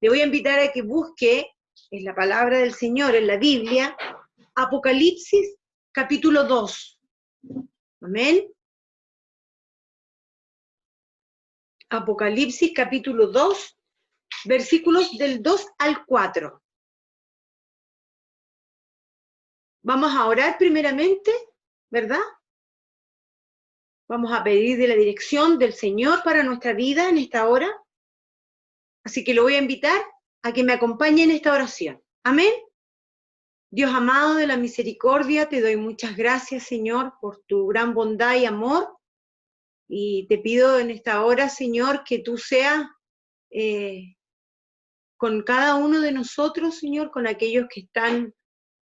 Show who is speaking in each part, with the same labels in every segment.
Speaker 1: Le voy a invitar a que busque en la palabra del Señor, en la Biblia, Apocalipsis capítulo 2. Amén. Apocalipsis capítulo 2, versículos del 2 al 4. Vamos a orar primeramente, ¿verdad? Vamos a pedir de la dirección del Señor para nuestra vida en esta hora. Así que lo voy a invitar a que me acompañe en esta oración. Amén. Dios amado de la misericordia, te doy muchas gracias, Señor, por tu gran bondad y amor. Y te pido en esta hora, Señor, que tú seas con cada uno de nosotros, Señor, con aquellos que están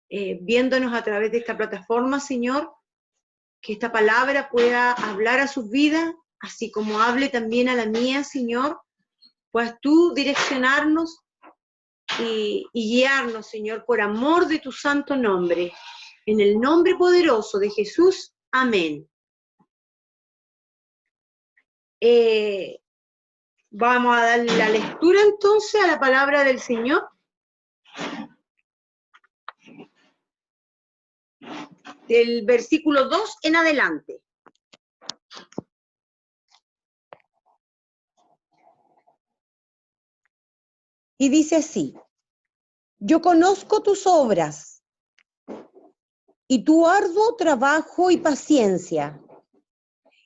Speaker 1: viéndonos a través de esta plataforma, Señor, que esta palabra pueda hablar a sus vidas, así como hable también a la mía, Señor. Puedas tú direccionarnos y guiarnos, Señor, por amor de tu santo nombre. En el nombre poderoso de Jesús. Amén. Vamos a darle la lectura entonces a la palabra del Señor. Del versículo 2 en adelante. Y dice así: yo conozco tus obras y tu arduo trabajo y paciencia,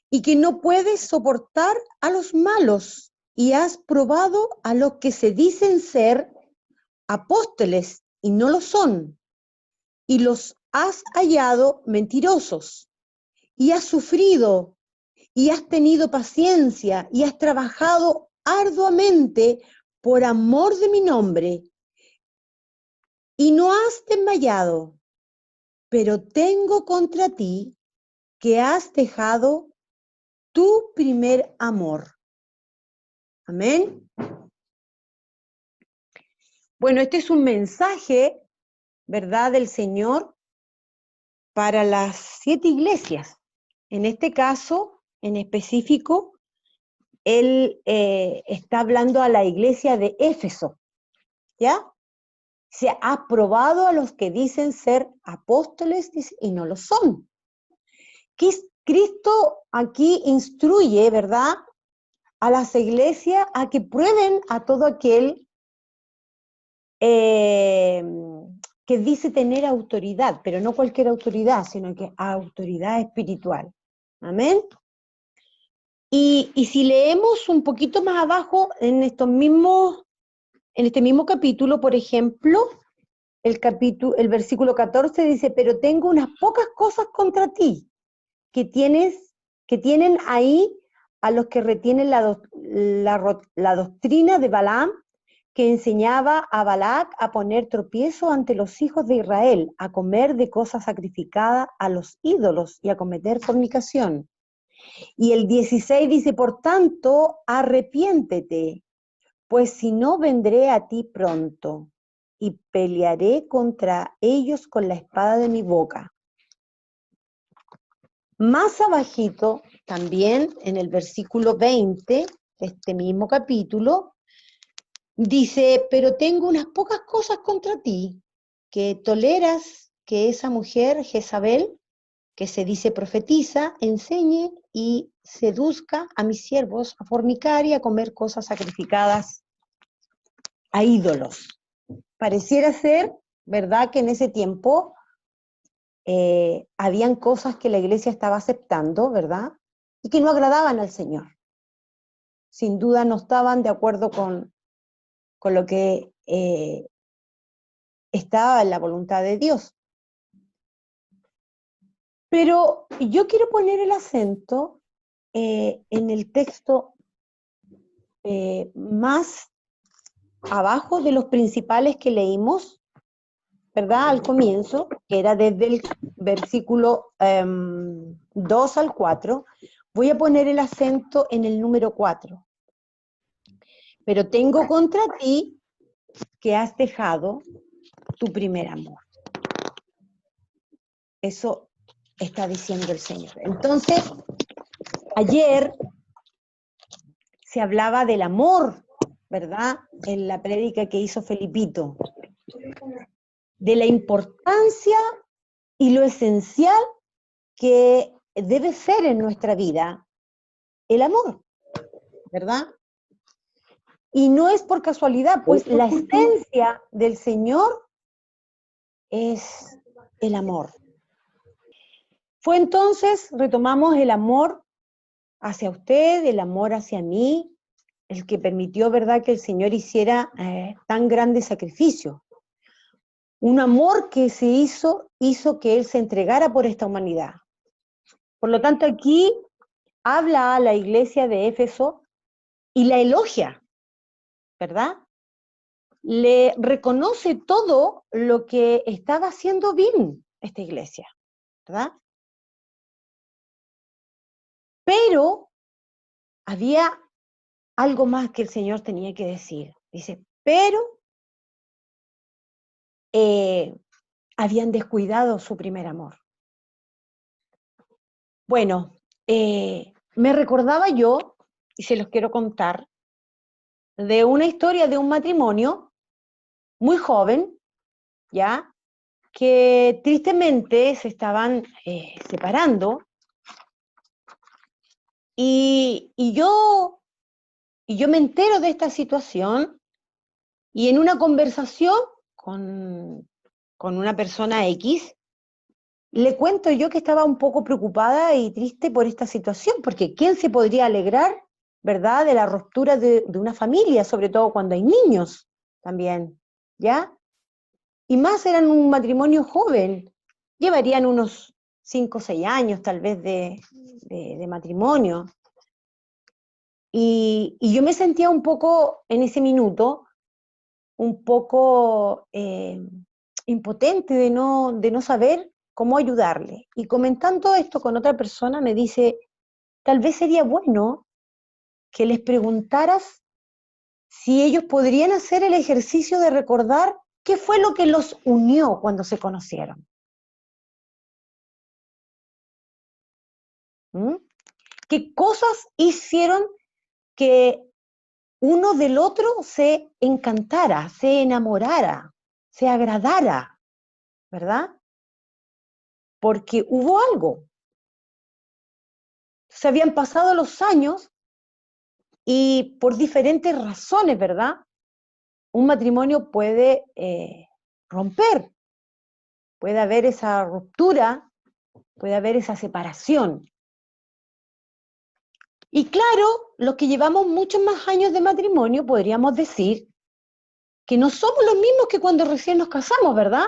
Speaker 1: y que no puedes soportar a los malos, y has probado a los que se dicen ser apóstoles y no lo son, y los has hallado mentirosos, y has sufrido, y has tenido paciencia, y has trabajado arduamente por amor de mi nombre, y no has desmayado. Pero tengo contra ti que has dejado tu primer amor. Amén. Bueno, este es un mensaje, ¿verdad?, del Señor para las 7 iglesias. En este caso, en específico, Él está hablando a la iglesia de Éfeso, ¿ya? Se ha probado a los que dicen ser apóstoles y no lo son. Cristo aquí instruye, ¿verdad?, a las iglesias a que prueben a todo aquel que dice tener autoridad, pero no cualquier autoridad, sino que autoridad espiritual. Amén. Y si leemos un poquito más abajo, en este mismo capítulo, por ejemplo, el versículo 14 dice: pero tengo unas pocas cosas contra ti, que tienen ahí a los que retienen la doctrina de Balaam, que enseñaba a Balac a poner tropiezo ante los hijos de Israel, a comer de cosas sacrificadas a los ídolos y a cometer fornicación. Y el 16 dice: por tanto, arrepiéntete, pues si no, vendré a ti pronto y pelearé contra ellos con la espada de mi boca. Más abajito, también en el versículo 20 de este mismo capítulo, dice: pero tengo unas pocas cosas contra ti, que toleras que esa mujer Jezabel, que se dice profetiza, enseñe y seduzca a mis siervos a fornicar y a comer cosas sacrificadas a ídolos. Pareciera ser, ¿verdad?, que en ese tiempo habían cosas que la iglesia estaba aceptando, ¿verdad?, y que no agradaban al Señor. Sin duda no estaban de acuerdo con lo que estaba en la voluntad de Dios. Pero yo quiero poner el acento en el texto más abajo de los principales que leímos, ¿verdad?, al comienzo, que era desde el versículo 2 al 4, voy a poner el acento en el número 4. Pero tengo contra ti que has dejado tu primer amor. Eso está diciendo el Señor. Entonces, ayer se hablaba del amor ¿verdad? En la prédica que hizo Felipito, de la importancia y lo esencial que debe ser en nuestra vida el amor, ¿verdad? Y no es por casualidad, pues la esencia del Señor es el amor. Fue entonces, retomamos el amor hacia usted, el amor hacia mí, el que permitió, ¿verdad?, que el Señor hiciera tan grande sacrificio. Un amor que se hizo que Él se entregara por esta humanidad. Por lo tanto, aquí habla a la iglesia de Éfeso y la elogia, ¿verdad? Le reconoce todo lo que estaba haciendo bien esta iglesia, ¿verdad? Pero había algo más que el Señor tenía que decir. Dice, pero habían descuidado su primer amor. Bueno, me recordaba yo, y se los quiero contar, de una historia de un matrimonio muy joven, ¿ya? Que tristemente se estaban separando, y yo me entero de esta situación, y en una conversación con una persona X, le cuento yo que estaba un poco preocupada y triste por esta situación, porque ¿quién se podría alegrar, verdad, de la ruptura de una familia, sobre todo cuando hay niños también, ¿ya? Y más eran un matrimonio joven, llevarían unos 5 o 6 años tal vez de matrimonio. Y yo me sentía un poco, en ese minuto, un poco impotente de no saber cómo ayudarle. Y comentando esto con otra persona me dice, tal vez sería bueno que les preguntaras si ellos podrían hacer el ejercicio de recordar qué fue lo que los unió cuando se conocieron. ¿Mm? ¿Qué cosas hicieron que uno del otro se encantara, se enamorara, se agradara, ¿verdad? Porque hubo algo. Se habían pasado los años y por diferentes razones, ¿verdad? Un matrimonio puede romper, puede haber esa ruptura, puede haber esa separación. Y claro, los que llevamos muchos más años de matrimonio podríamos decir que no somos los mismos que cuando recién nos casamos, ¿verdad?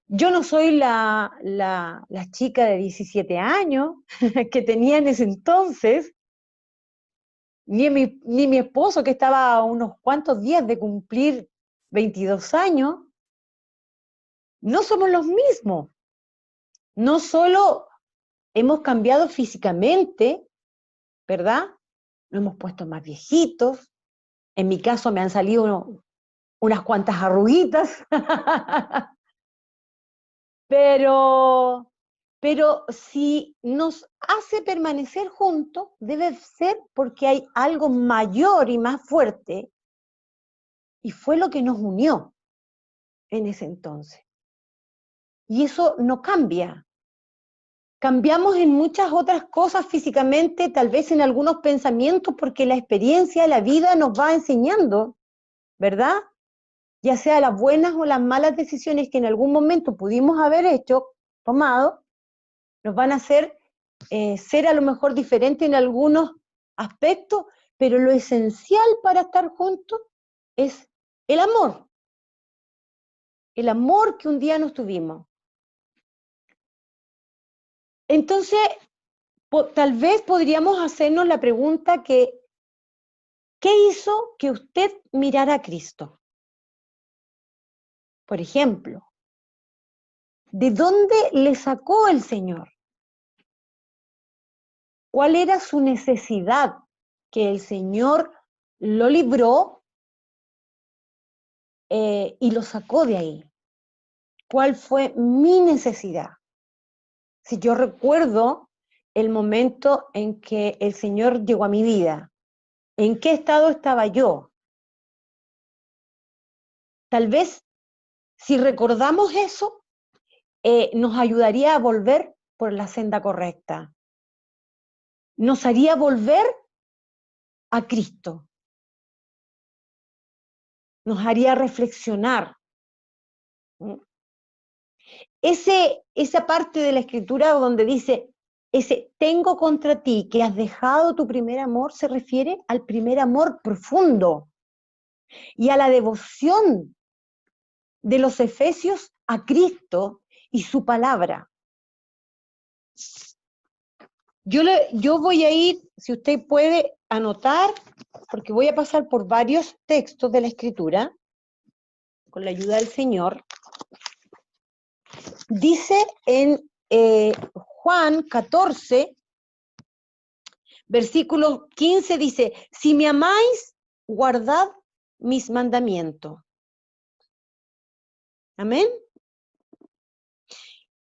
Speaker 1: Yo no soy la chica de 17 años que tenía en ese entonces, ni mi esposo que estaba a unos cuantos días de cumplir 22 años. No somos los mismos. No solo hemos cambiado físicamente, ¿verdad? Nos hemos puesto más viejitos. En mi caso me han salido unas cuantas arruguitas. Pero si nos hace permanecer juntos, debe ser porque hay algo mayor y más fuerte, y fue lo que nos unió en ese entonces. Y eso no cambia. Cambiamos en muchas otras cosas físicamente, tal vez en algunos pensamientos, porque la experiencia, la vida nos va enseñando, ¿verdad? Ya sea las buenas o las malas decisiones que en algún momento pudimos haber hecho, tomado, nos van a hacer ser a lo mejor diferente en algunos aspectos, pero lo esencial para estar juntos es el amor que un día nos tuvimos. Entonces, tal vez podríamos hacernos la pregunta que, ¿qué hizo que usted mirara a Cristo? Por ejemplo, ¿de dónde le sacó el Señor? ¿Cuál era su necesidad que el Señor lo libró y lo sacó de ahí? ¿Cuál fue mi necesidad? Si yo recuerdo el momento en que el Señor llegó a mi vida, ¿En qué estado estaba yo? Tal vez, si recordamos eso, nos ayudaría a volver por la senda correcta. Nos haría volver a Cristo. Nos haría reflexionar. Esa parte de la Escritura donde dice, ese tengo contra ti que has dejado tu primer amor, se refiere al primer amor profundo y a la devoción de los efesios a Cristo y su palabra. Yo voy a ir, si usted puede anotar, porque voy a pasar por varios textos de la Escritura, con la ayuda del Señor. Dice en Juan 14, versículo 15, dice, si me amáis, guardad mis mandamientos. Amén.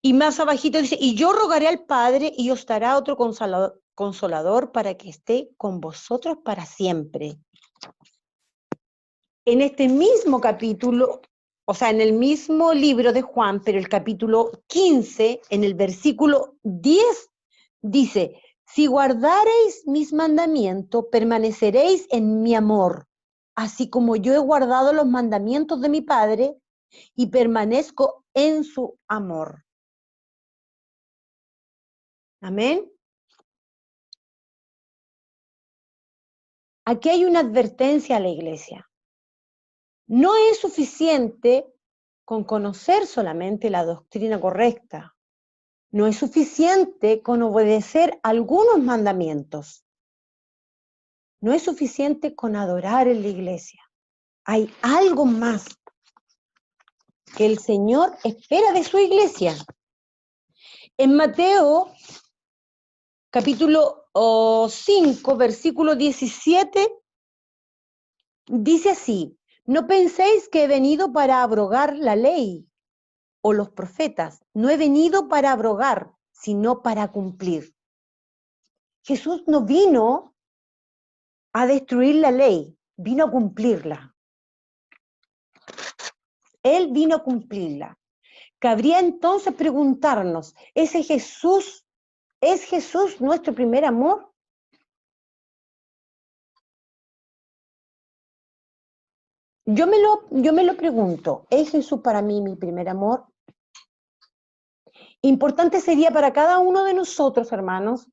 Speaker 1: Y más abajito dice, y yo rogaré al Padre y os dará otro consolador para que esté con vosotros para siempre. En este mismo capítulo, o sea, en el mismo libro de Juan, pero el capítulo 15, en el versículo 10, dice, si guardareis mis mandamientos, permaneceréis en mi amor, así como yo he guardado los mandamientos de mi Padre y permanezco en su amor. Amén. Aquí hay una advertencia a la iglesia. No es suficiente con conocer solamente la doctrina correcta. No es suficiente con obedecer algunos mandamientos. No es suficiente con adorar en la iglesia. Hay algo más que el Señor espera de su iglesia. En Mateo, capítulo 5, versículo 17, dice así, no penséis que he venido para abrogar la ley o los profetas. No he venido para abrogar, sino para cumplir. Jesús no vino a destruir la ley, vino a cumplirla. Él vino a cumplirla. Cabría entonces preguntarnos, ¿es Jesús nuestro primer amor? Yo me lo pregunto, ¿es Jesús para mí mi primer amor? Importante sería para cada uno de nosotros, hermanos,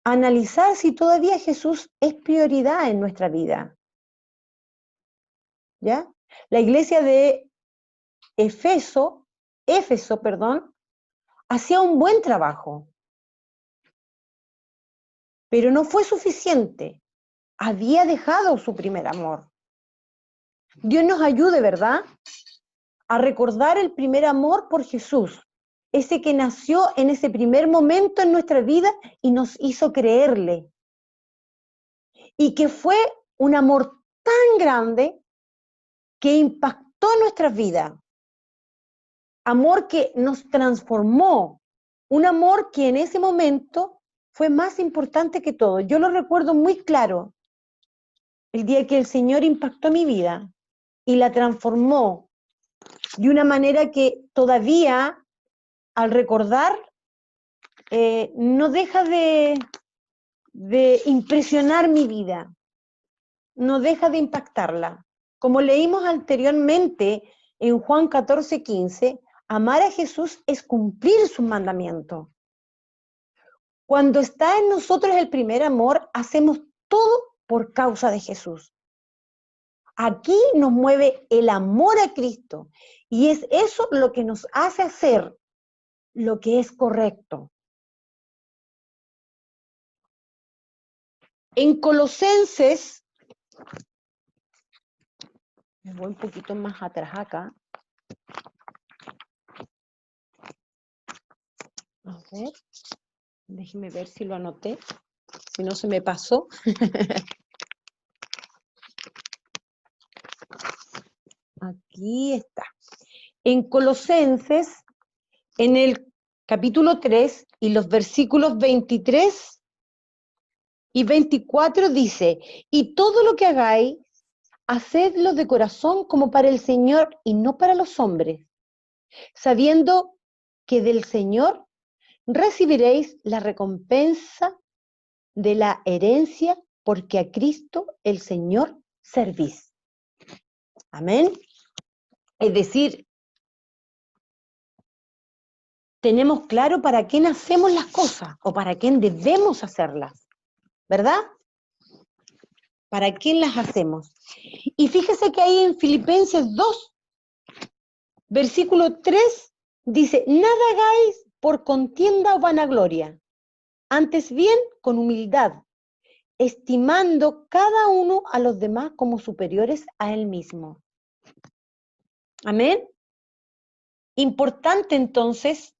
Speaker 1: analizar si todavía Jesús es prioridad en nuestra vida. ¿Ya? La iglesia de Éfeso, hacía un buen trabajo, pero no fue suficiente. Había dejado su primer amor. Dios nos ayude, ¿verdad?, a recordar el primer amor por Jesús, ese que nació en ese primer momento en nuestra vida y nos hizo creerle. Y que fue un amor tan grande que impactó nuestras vidas. Amor que nos transformó. Un amor que en ese momento fue más importante que todo. Yo lo recuerdo muy claro. El día que el Señor impactó mi vida y la transformó de una manera que todavía, al recordar, no deja de impresionar mi vida, no deja de impactarla. Como leímos anteriormente en Juan 14:15, amar a Jesús es cumplir sus mandamientos. Cuando está en nosotros el primer amor, hacemos todo por causa de Jesús. Aquí nos mueve el amor a Cristo y es eso lo que nos hace hacer lo que es correcto. En Colosenses, me voy un poquito más atrás acá. A ver, déjeme ver si lo anoté, si no se me pasó. Aquí está. En Colosenses, en el capítulo 3 y los versículos 23 y 24 dice, y todo lo que hagáis, hacedlo de corazón como para el Señor y no para los hombres, sabiendo que del Señor recibiréis la recompensa de la herencia, porque a Cristo el Señor servís. Amén. Es decir, tenemos claro para quién hacemos las cosas o para quién debemos hacerlas, ¿verdad? ¿Para quién las hacemos? Y fíjese que ahí en Filipenses 2, versículo 3, dice, nada hagáis por contienda o vanagloria, antes bien con humildad, estimando cada uno a los demás como superiores a él mismo. Amén. Importante entonces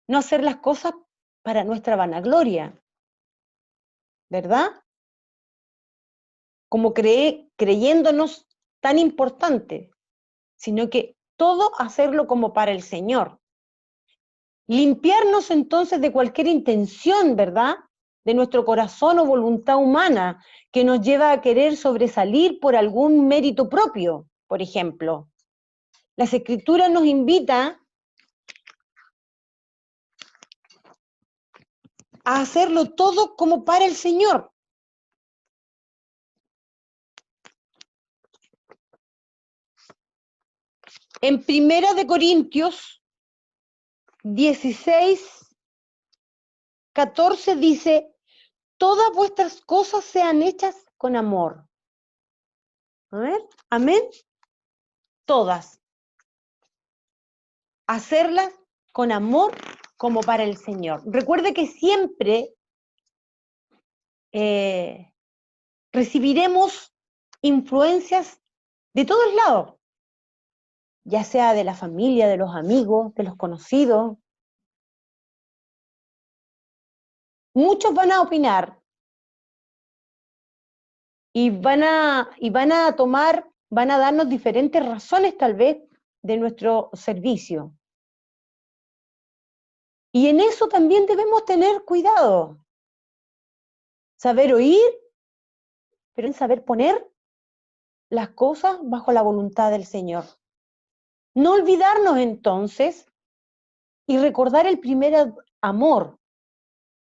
Speaker 1: no hacer las cosas para nuestra vanagloria, ¿verdad? Como creyéndonos tan importante, sino que todo hacerlo como para el Señor. Limpiarnos entonces de cualquier intención, ¿verdad? De nuestro corazón o voluntad humana que nos lleva a querer sobresalir por algún mérito propio, por ejemplo. Las Escrituras nos invitan a hacerlo todo como para el Señor. En 1 Corintios 16, 14 dice, todas vuestras cosas sean hechas con amor. A ver, amén. Todas. Hacerlas con amor como para el Señor. Recuerde que siempre recibiremos influencias de todos lados, ya sea de la familia, de los amigos, de los conocidos. Muchos van a opinar y van a tomar, van a darnos diferentes razones tal vez de nuestro servicio. Y en eso también debemos tener cuidado. Saber oír, pero en saber poner las cosas bajo la voluntad del Señor. No olvidarnos entonces y recordar el primer amor,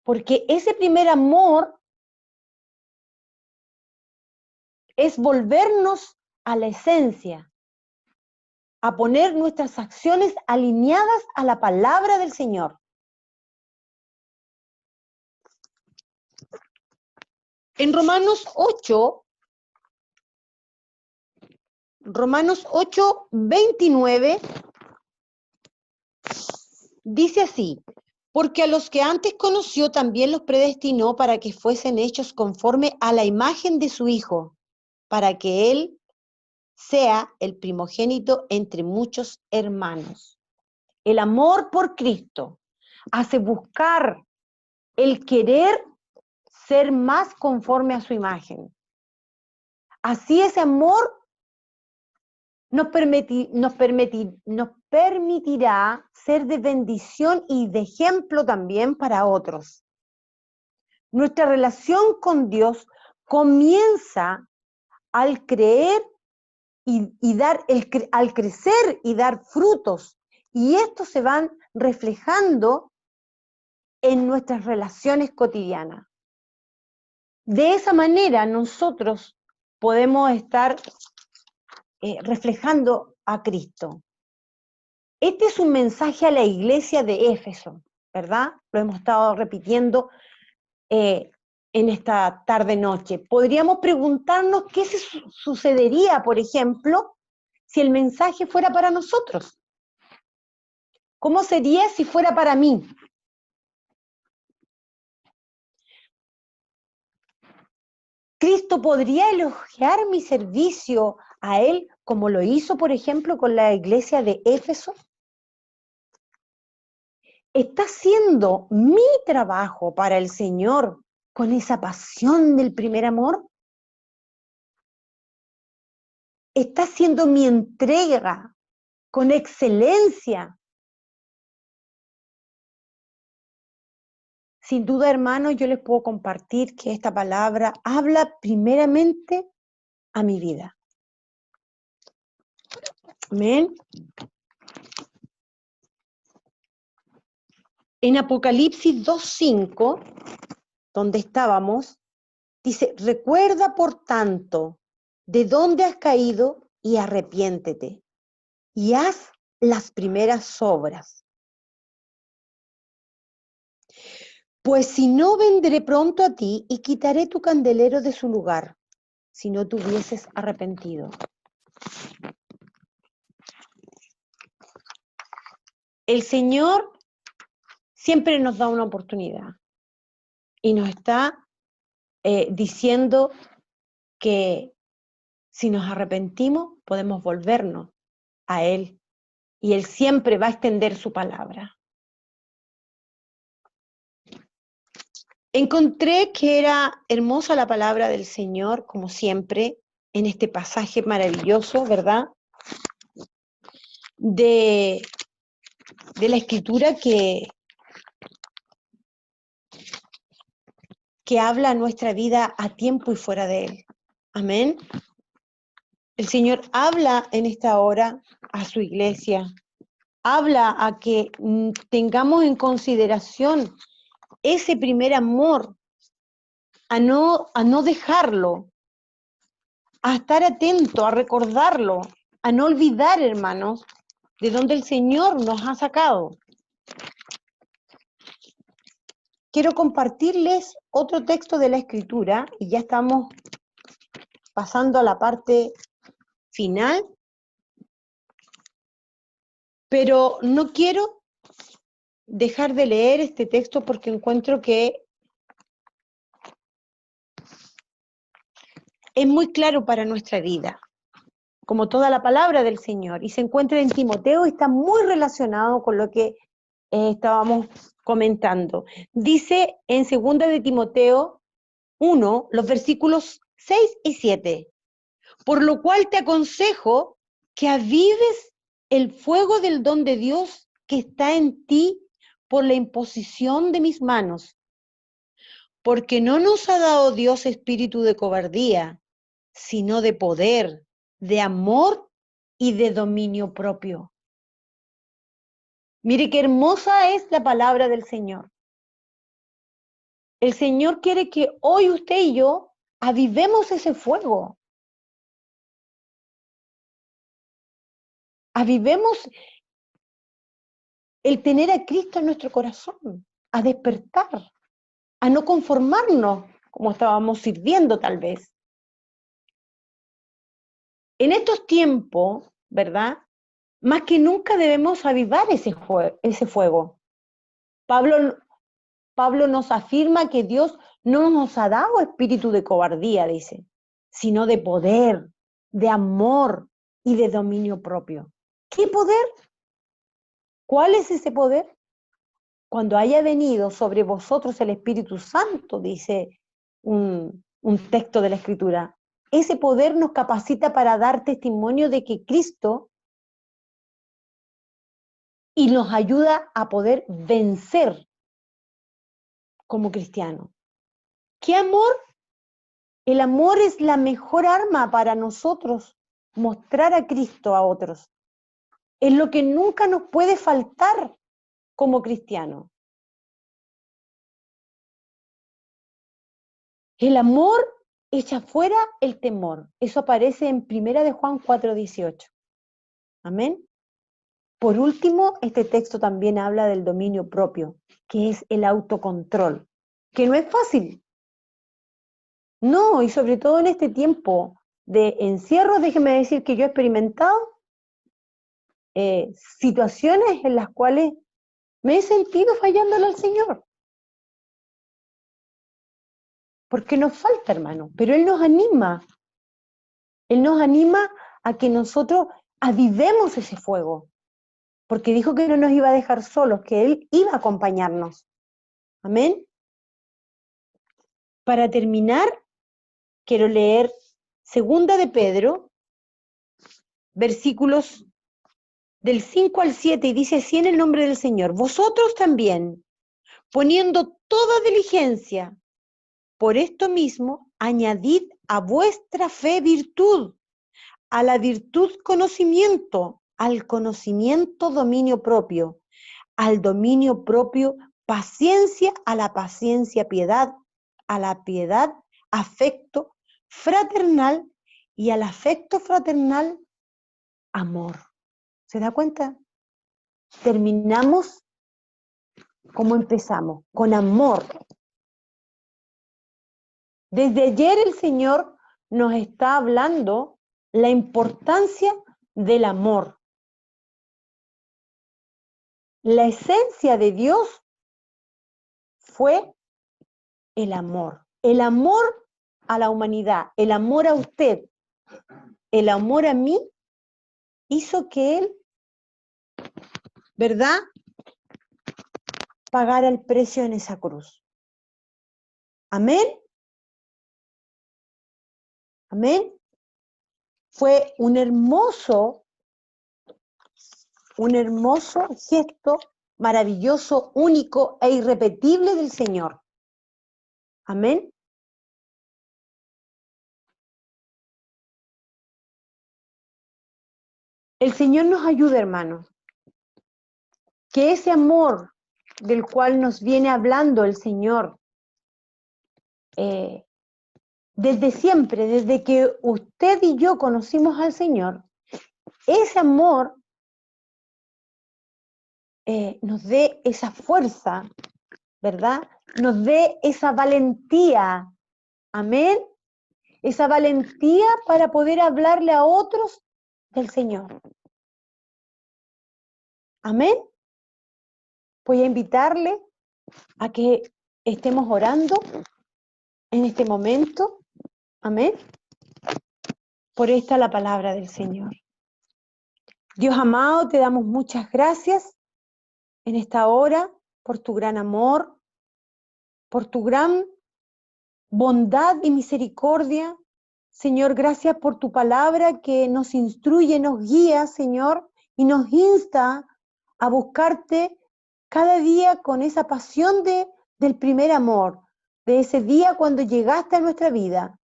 Speaker 1: porque ese primer amor es volvernos a la esencia, a poner nuestras acciones alineadas a la palabra del Señor. En Romanos 8, 29, dice así, porque a los que antes conoció también los predestinó para que fuesen hechos conforme a la imagen de su Hijo, para que Él sea el primogénito entre muchos hermanos. El amor por Cristo hace buscar el querer ser más conforme a su imagen. Así ese amor nos permitirá ser de bendición y de ejemplo también para otros. Nuestra relación con Dios comienza al creer al crecer y dar frutos, y estos se van reflejando en nuestras relaciones cotidianas. De esa manera nosotros podemos estar reflejando a Cristo. Este es un mensaje a la iglesia de Éfeso, ¿verdad? Lo hemos estado repitiendo en esta tarde-noche. Podríamos preguntarnos qué sucedería, por ejemplo, si el mensaje fuera para nosotros. ¿Cómo sería si fuera para mí? ¿Cristo podría elogiar mi servicio a Él como lo hizo, por ejemplo, con la iglesia de Éfeso? ¿Está haciendo mi trabajo para el Señor con esa pasión del primer amor? ¿Está haciendo mi entrega con excelencia? sin duda, hermanos, yo les puedo compartir que esta palabra habla primeramente a mi vida. Amén. En Apocalipsis 2:5, donde estábamos, dice, recuerda por tanto de dónde has caído y arrepiéntete y haz las primeras obras. Pues si no, vendré pronto a ti y quitaré tu candelero de su lugar, si no te hubieses arrepentido. El Señor siempre nos da una oportunidad y nos está diciendo que si nos arrepentimos podemos volvernos a Él y Él siempre va a extender su palabra. Encontré que era hermosa la palabra del Señor, como siempre, en este pasaje maravilloso, ¿verdad? De la Escritura que habla a nuestra vida a tiempo y fuera de Él. Amén. El Señor habla en esta hora a su iglesia, habla a que tengamos en consideración ese primer amor, a no dejarlo, a estar atento, a recordarlo, a no olvidar, hermanos, de donde el Señor nos ha sacado. Quiero compartirles otro texto de la Escritura, y ya estamos pasando a la parte final, pero no quiero dejar de leer este texto porque encuentro que es muy claro para nuestra vida, como toda la palabra del Señor, y se encuentra en Timoteo y está muy relacionado con lo que estábamos comentando. Dice en 2 de Timoteo 1, los versículos 6 y 7, por lo cual te aconsejo que avives el fuego del don de Dios que está en ti por la imposición de mis manos, porque no nos ha dado Dios espíritu de cobardía, sino de poder, de amor y de dominio propio. Mire qué hermosa es la palabra del Señor. El Señor quiere que hoy usted y yo avivemos ese fuego. Avivemos el tener a Cristo en nuestro corazón, a despertar, a no conformarnos como estábamos sirviendo tal vez. En estos tiempos, ¿verdad? Más que nunca debemos avivar ese fuego. Pablo nos afirma que Dios no nos ha dado espíritu de cobardía, dice, sino de poder, de amor y de dominio propio. ¿Qué poder? ¿Cuál es ese poder? Cuando haya venido sobre vosotros el Espíritu Santo, dice un texto de la Escritura, ese poder nos capacita para dar testimonio de que Cristo y nos ayuda a poder vencer como cristianos. ¿Qué amor? El amor es la mejor arma para nosotros mostrar a Cristo a otros. Es lo que nunca nos puede faltar como cristianos. El amor echa fuera el temor. Eso aparece en 1 de Juan 4:18. Amén. Por último, este texto también habla del dominio propio, que es el autocontrol, que no es fácil. No, y sobre todo en este tiempo de encierro, déjeme decir que yo he experimentado situaciones en las cuales me he sentido fallándole al Señor. Porque nos falta, hermano, pero Él nos anima. Él nos anima a que nosotros avivemos ese fuego, porque dijo que no nos iba a dejar solos, que Él iba a acompañarnos. Amén. Para terminar, quiero leer 2 de Pedro, versículos del 5 al 7, y dice así en el nombre del Señor: vosotros también, poniendo toda diligencia. Por esto mismo, añadid a vuestra fe virtud, a la virtud conocimiento, al conocimiento dominio propio, al dominio propio paciencia, a la paciencia piedad, a la piedad afecto fraternal y al afecto fraternal amor. ¿Se da cuenta? Terminamos como empezamos, con amor. Desde ayer el Señor nos está hablando la importancia del amor. La esencia de Dios fue el amor a la humanidad, el amor a usted, el amor a mí, hizo que Él, ¿verdad?, pagara el precio en esa cruz. Amén. Amén. Fue un hermoso gesto, maravilloso, único e irrepetible del Señor. Amén. El Señor nos ayuda, hermanos. Que ese amor del cual nos viene hablando el Señor, desde siempre, desde que usted y yo conocimos al Señor, ese amor nos dé esa fuerza, ¿verdad? Nos dé esa valentía, amén, esa valentía para poder hablarle a otros del Señor. Amén. Voy a invitarle a que estemos orando en este momento, amén, por esta la palabra del Señor. Dios amado, te damos muchas gracias en esta hora por tu gran amor, por tu gran bondad y misericordia. Señor, gracias por tu palabra que nos instruye, nos guía, Señor, y nos insta a buscarte cada día con esa pasión del primer amor, de ese día cuando llegaste a nuestra vida.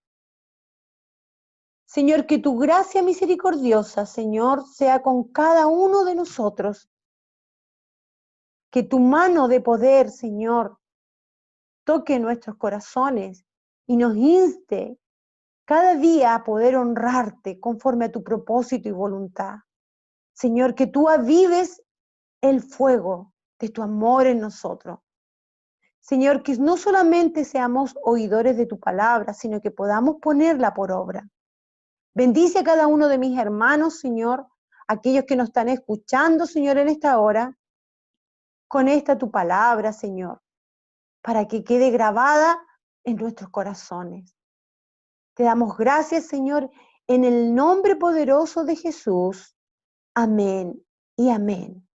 Speaker 1: Señor, que tu gracia misericordiosa, Señor, sea con cada uno de nosotros. Que tu mano de poder, Señor, toque nuestros corazones y nos inste cada día a poder honrarte conforme a tu propósito y voluntad. Señor, que tú avives el fuego de tu amor en nosotros. Señor, que no solamente seamos oidores de tu palabra, sino que podamos ponerla por obra. Bendice a cada uno de mis hermanos, Señor, aquellos que nos están escuchando, Señor, en esta hora. Conecta tu palabra, Señor, para que quede grabada en nuestros corazones. Te damos gracias, Señor, en el nombre poderoso de Jesús. Amén y amén.